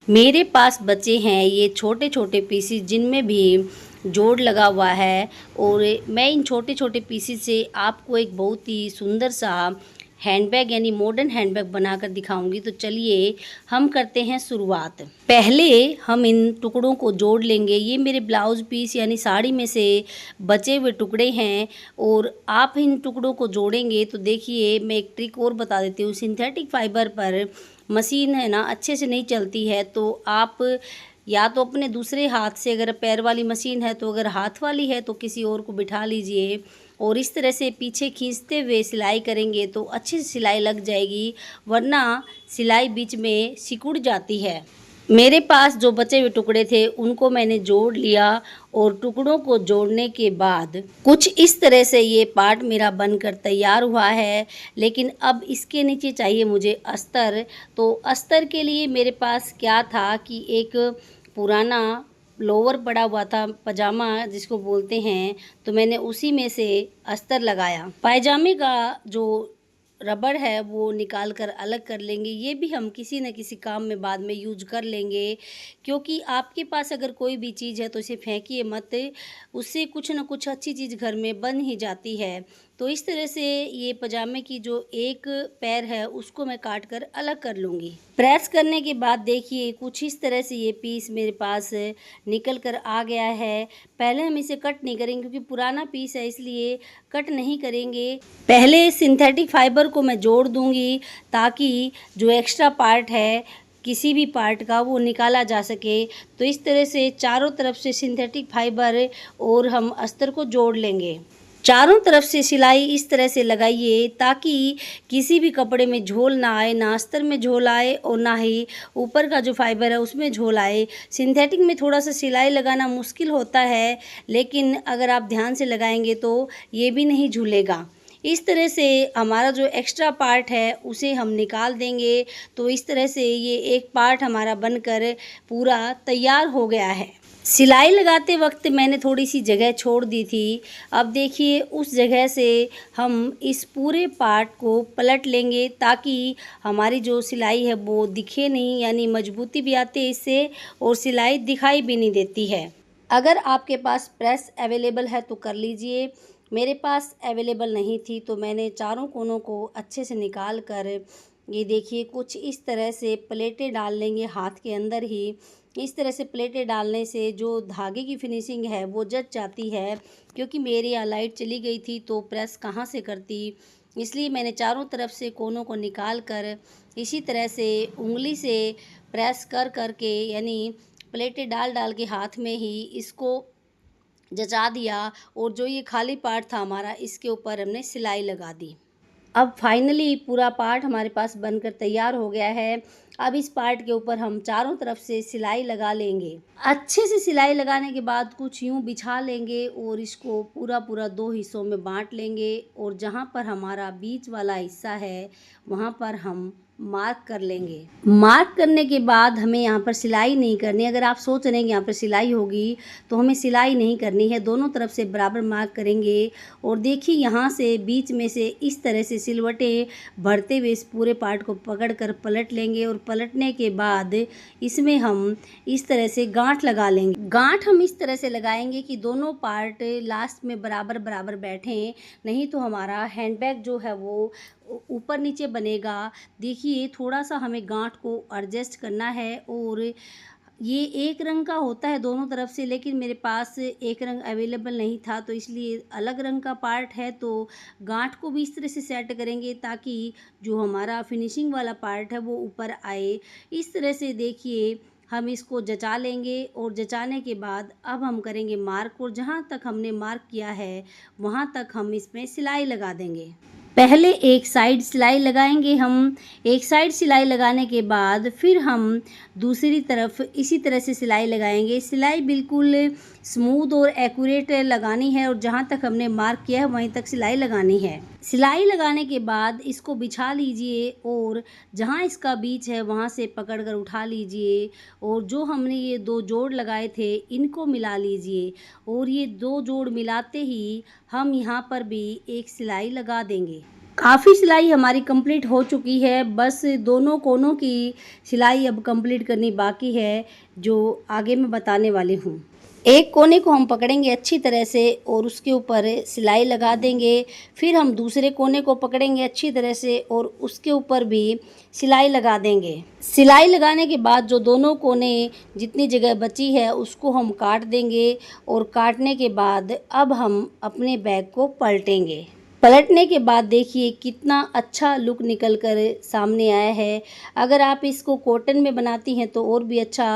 मेरे पास बचे हैं ये छोटे छोटे पीसीस जिनमें भी जोड़ लगा हुआ है और मैं इन छोटे छोटे पीसीस से आपको एक बहुत ही सुंदर सा हैंडबैग यानी मॉडर्न हैंडबैग बनाकर दिखाऊंगी। तो चलिए हम करते हैं शुरुआत। पहले हम इन टुकड़ों को जोड़ लेंगे। ये मेरे ब्लाउज पीस यानी साड़ी में से बचे हुए टुकड़े हैं और आप इन टुकड़ों को जोड़ेंगे तो देखिए मैं एक ट्रिक और बता देती हूँ। सिंथेटिक फाइबर पर मशीन है ना अच्छे से नहीं चलती है, तो आप या तो अपने दूसरे हाथ से, अगर पैर वाली मशीन है तो, अगर हाथ वाली है तो किसी और को बिठा लीजिए और इस तरह से पीछे खींचते हुए सिलाई करेंगे तो अच्छी सिलाई लग जाएगी, वरना सिलाई बीच में सिकुड़ जाती है। मेरे पास जो बचे हुए टुकड़े थे उनको मैंने जोड़ लिया और टुकड़ों को जोड़ने के बाद कुछ इस तरह से ये पार्ट मेरा बनकर तैयार हुआ है। लेकिन अब इसके नीचे चाहिए मुझे अस्तर। तो अस्तर के लिए मेरे पास क्या था कि एक पुराना लोअर पड़ा हुआ था, पजामा जिसको बोलते हैं, तो मैंने उसी में से अस्तर लगाया। पायजामे का जो रबड़ है वो निकाल कर अलग कर लेंगे। ये भी हम किसी न किसी काम में बाद में यूज कर लेंगे, क्योंकि आपके पास अगर कोई भी चीज़ है तो इसे फेंकिए मत, उससे कुछ न कुछ अच्छी चीज़ घर में बन ही जाती है। तो इस तरह से ये पजामे की जो एक पैर है उसको मैं काट कर अलग कर लूँगी। प्रेस करने के बाद देखिए कुछ इस तरह से ये पीस मेरे पास निकल कर आ गया है। पहले हम इसे कट नहीं करेंगे क्योंकि पुराना पीस है, इसलिए कट नहीं करेंगे। पहले सिंथेटिक फाइबर को मैं जोड़ दूंगी ताकि जो एक्स्ट्रा पार्ट है किसी भी पार्ट का वो निकाला जा सके। तो इस तरह से चारों तरफ से सिंथेटिक फाइबर और हम अस्तर को जोड़ लेंगे। चारों तरफ से सिलाई इस तरह से लगाइए ताकि किसी भी कपड़े में झोल ना आए, ना अस्तर में झोल आए और ना ही ऊपर का जो फाइबर है उसमें झोल आए। सिंथेटिक में थोड़ा सा सिलाई लगाना मुश्किल होता है, लेकिन अगर आप ध्यान से लगाएंगे तो ये भी नहीं झूलेगा। इस तरह से हमारा जो एक्स्ट्रा पार्ट है उसे हम निकाल देंगे। तो इस तरह से ये एक पार्ट हमारा बनकर पूरा तैयार हो गया है। सिलाई लगाते वक्त मैंने थोड़ी सी जगह छोड़ दी थी। अब देखिए उस जगह से हम इस पूरे पार्ट को पलट लेंगे ताकि हमारी जो सिलाई है वो दिखे नहीं, यानी मजबूती भी आती है इससे और सिलाई दिखाई भी नहीं देती है। अगर आपके पास प्रेस अवेलेबल है तो कर लीजिए। मेरे पास अवेलेबल नहीं थी तो मैंने चारों कोनों को अच्छे से निकाल कर ये देखिए कुछ इस तरह से प्लेटें डाल लेंगे हाथ के अंदर ही। इस तरह से प्लेटें डालने से जो धागे की फिनिशिंग है वो जच जाती है, क्योंकि मेरे यहाँ लाइट चली गई थी तो प्रेस कहाँ से करती, इसलिए मैंने चारों तरफ से कोनों को निकाल कर इसी तरह से उंगली से प्रेस कर कर के, यानी प्लेटें डाल डाल के हाथ में ही इसको जचा दिया और जो ये खाली पार्ट था हमारा इसके ऊपर हमने सिलाई लगा दी। अब फाइनली पूरा पार्ट हमारे पास बनकर तैयार हो गया है। अब इस पार्ट के ऊपर हम चारों तरफ से सिलाई लगा लेंगे। अच्छे से सिलाई लगाने के बाद कुछ यूँ बिछा लेंगे और इसको पूरा पूरा दो हिस्सों में बांट लेंगे और जहाँ पर हमारा बीच वाला हिस्सा है वहाँ पर हम मार्क कर लेंगे। मार्क करने के बाद हमें यहाँ पर सिलाई नहीं करनी। अगर आप सोच रहे हैं कि यहाँ पर सिलाई होगी तो हमें सिलाई नहीं करनी है, दोनों तरफ से बराबर मार्क करेंगे। और देखिए यहाँ से बीच में से इस तरह से सिलवटें भरते हुए इस पूरे पार्ट को पकड़ कर पलट लेंगे और पलटने के बाद इसमें हम इस तरह से गांठ लगा लेंगे। गांठ हम इस तरह से लगाएंगे कि दोनों पार्ट लास्ट में बराबर बराबर बैठें, नहीं तो हमारा हैंडबैग जो है वो ऊपर नीचे बनेगा। देखिए थोड़ा सा हमें गांठ को एडजस्ट करना है और ये एक रंग का होता है दोनों तरफ से, लेकिन मेरे पास एक रंग अवेलेबल नहीं था तो इसलिए अलग रंग का पार्ट है। तो गांठ को भी इस तरह से सेट करेंगे ताकि जो हमारा फिनिशिंग वाला पार्ट है वो ऊपर आए। इस तरह से देखिए हम इसको जचा लेंगे और जचाने के बाद अब हम करेंगे मार्क, और जहाँ तक हमने मार्क किया है वहाँ तक हम इसमें सिलाई लगा देंगे। पहले एक साइड सिलाई लगाएंगे हम। एक साइड सिलाई लगाने के बाद फिर हम दूसरी तरफ इसी तरह से सिलाई लगाएंगे। सिलाई बिल्कुल स्मूथ और एक्यूरेट लगानी है और जहाँ तक हमने मार्क किया है वहीं तक सिलाई लगानी है। सिलाई लगाने के बाद इसको बिछा लीजिए और जहाँ इसका बीच है वहाँ से पकड़ कर उठा लीजिए और जो हमने ये दो जोड़ लगाए थे इनको मिला लीजिए और ये दो जोड़ मिलाते ही हम यहाँ पर भी एक सिलाई लगा देंगे। काफ़ी सिलाई हमारी कंप्लीट हो चुकी है, बस दोनों कोनों की सिलाई अब कंप्लीट करनी बाकी है, जो आगे मैं बताने वाली हूँ। एक कोने को हम पकड़ेंगे अच्छी तरह से और उसके ऊपर सिलाई लगा देंगे। फिर हम दूसरे कोने को पकड़ेंगे अच्छी तरह से और उसके ऊपर भी सिलाई लगा देंगे। सिलाई लगाने के बाद जो दोनों कोने जितनी जगह बची है उसको हम काट देंगे और काटने के बाद अब हम अपने बैग को पलटेंगे। पलटने के बाद देखिए कितना अच्छा लुक निकल कर सामने आया है। अगर आप इसको कॉटन में बनाती हैं तो और भी अच्छा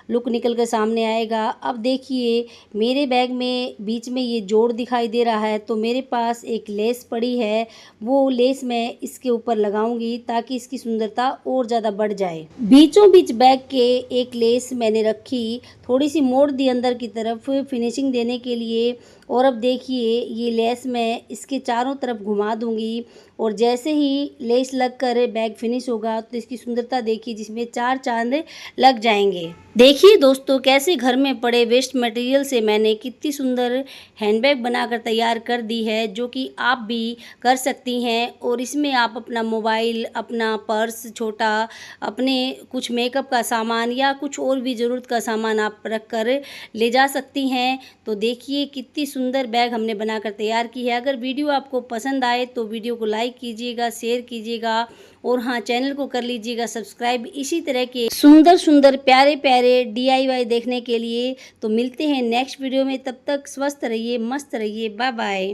लुक निकल कर सामने आएगा। अब देखिए मेरे बैग में बीच में ये जोड़ दिखाई दे रहा है, तो मेरे पास एक लेस पड़ी है, वो लेस मैं इसके ऊपर लगाऊंगी ताकि इसकी सुंदरता और ज़्यादा बढ़ जाए। बीचों बीच बैग के एक लेस मैंने रखी, थोड़ी सी मोड़ दी अंदर की तरफ फिनिशिंग देने के लिए। और अब देखिए ये लेस मैं इसके चारों तरफ घुमा दूंगी और जैसे ही लेस लगकर बैग फिनिश होगा तो इसकी सुंदरता देखिए, जिसमें 4 चांद लग जाएंगे। देखिए दोस्तों कैसे घर में पड़े वेस्ट मटेरियल से मैंने कितनी सुंदर हैंडबैग बनाकर तैयार कर दी है, जो कि आप भी कर सकती हैं। और इसमें आप अपना मोबाइल, अपना पर्स छोटा, अपने कुछ मेकअप का सामान या कुछ और भी ज़रूरत का सामान आप रख कर ले जा सकती हैं। तो देखिए कितनी सुंदर बैग हमने बनाकर तैयार की है। अगर वीडियो आपको पसंद आए तो वीडियो को लाइक कीजिएगा, शेयर कीजिएगा और हाँ, चैनल को कर लीजिएगा सब्सक्राइब इसी तरह के सुंदर सुंदर प्यारे प्यारे DIY देखने के लिए। तो मिलते हैं नेक्स्ट वीडियो में, तब तक स्वस्थ रहिए, मस्त रहिए, बाय बाय।